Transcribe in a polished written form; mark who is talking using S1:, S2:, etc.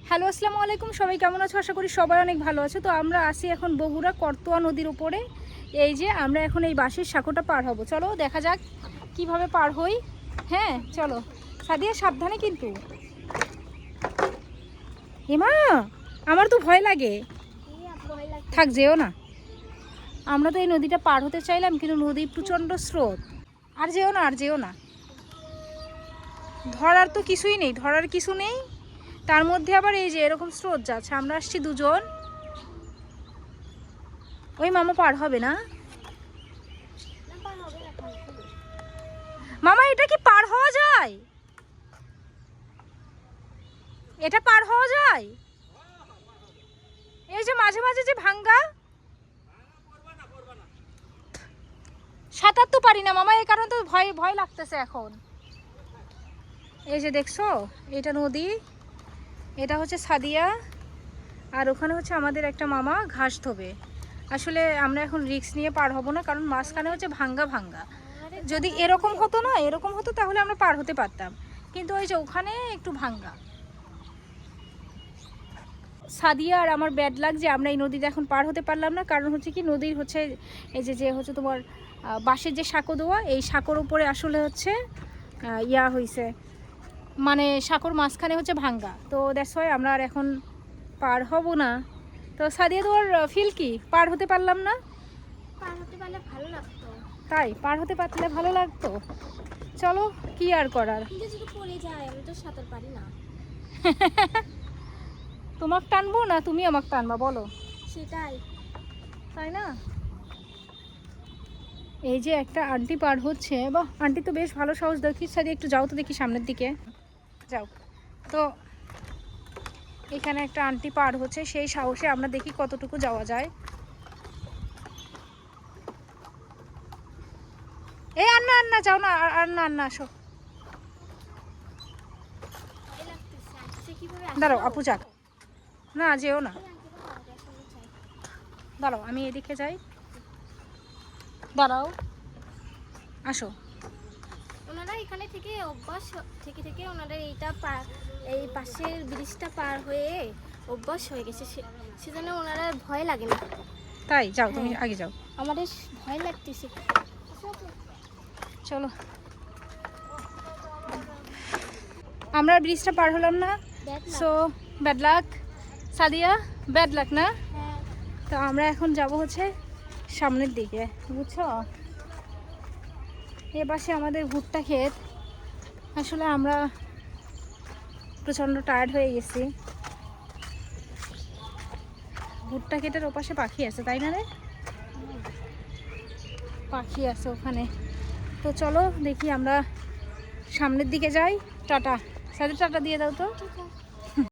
S1: Hello, আসসালামু আলাইকুম। সবাই কেমন আছো? আশা করি সবাই অনেক ভালো আছে। তো আমরা আসি এখন বগুড়া করতোয়া নদীর উপরে। এই যে আমরা এখন এই বাঁশের সাঁকোটা পার হব। চলো দেখা যাক কিভাবে পার হই। হ্যাঁ চলো, সাদিয়া সাবধানে কিন্তু। হেমা, আমার তো ভয় লাগে। থাক, যেও না। আমরা তো এই নদীটা পার হতে চাইলাম, কিন্তু নদী প্রচণ্ড স্রোত। আর যেও না, আর যেও না। ধরার তো কিছুই নেই, ধরার কিছু নেই। তার মধ্যে আবার এই যে এরকম স্রোত যাচ্ছে। আমরা আসছি দুজন। ওই মামা পার হবে না? মামা, এটা কি পার হওয়া যায়? এটা পার হওয়া যায়? এই যে মাঝে মাঝে যে ভাঙ্গা। সাঁতার তো পারি না মামা, এই কারণে তো ভয় ভয় লাগতেছে এখন। এই যে দেখছো, এটা নদী, এটা হচ্ছে সাদিয়া, আর ওখানে হচ্ছে আমাদের একটা মামা ঘাস ধোবে। আসলে আমরা এখন রিস্ক নিয়ে পার হব না, কারণ মাঝখানে হচ্ছে ভাঙ্গা ভাঙ্গা। যদি এরকম হতো না, এরকম হতো তাহলে আমরা পার হতে পারতাম, কিন্তু ওই যে ওখানে একটু ভাঙ্গা। সাদিয়া আর আমার ব্যাড লাগ যে আমরা এই নদীতে এখন পার হতে পারলাম না। কারণ হচ্ছে কি, নদীর হচ্ছে এই যে হচ্ছে তোমার বাঁশের যে সাঁকো দেওয়া, এই সাঁকোর উপরে আসলে হচ্ছে ইয়া হয়েছে, মানে সাঁকোর মাঝখানে হচ্ছে ভাঙ্গা। তো দ্যাটস ওয়াই আমরা আর এখন পার হব না। তো সাদিয়া, তোমার ফিল কি? পার হতে পারলাম না।
S2: পার হতে পারলে ভালো লাগতো।
S1: তাই পার হতে পারলে ভালো লাগতো। চলো, কি আর করার।
S2: কিন্তু যদি পড়ে যায়, আমি তো সাঁতার পারি না।
S1: তোমাকে টানবো না তুমি আমাকে টানবা, বলো?
S2: সেটাই।
S1: তাই না? এই যে একটা আন্টি পার হচ্ছে, বাহ, আন্টি তো বেশ ভালো সাহস। দেখি সাদিয়া, একটু যাও তো দেখি সামনের দিকে যাও তো। এখানে একটা আন্টি পার হচ্ছে, সেই সাহসে আমরা দেখি কতটুকু যাওয়া যায়। এই আর না, আর না, যাও না, আর না, আর না, আসো।
S2: ভয় লাগতেছে। আজকে কিভাবে
S1: দাঁড়াও আপু, যাক না, যেও না। দাঁড়াও, আমি এদিকে যাই। দাঁড়াও, আসো।
S2: ওনারা এখানে থেকে অভ্যাস থেকে থেকে ওনারা এই পাশের ব্রিজটা পার হয়ে অভ্যাস হয়ে গেছে, সেজন্য ওনারা ভয় লাগে না।
S1: তাই যাও, তুমি আগে যাও।
S2: আমাদের ভয় লাগতেছে।
S1: চলো, আমরা ব্রিজটা পার হলাম না। So bad luck Sadia, bad luck না।
S2: হ্যাঁ।
S1: তো আমরা এখন যাব হচ্ছে সামনের দিকে, বুঝছো? এ পাশে আমাদের ভুট্টা ক্ষেত। আসলে আমরা প্রচণ্ড টায়ার্ড হয়ে গেছি। ভুট্টা ক্ষেতের ওপাশে পাখি আছে, তাই না রে? পাখি আছে ওখানে। তো চলো দেখি আমরা সামনের দিকে যাই। টাটা সাথে, টাটা দিয়ে দাও তো।
S2: ঠিক আছে।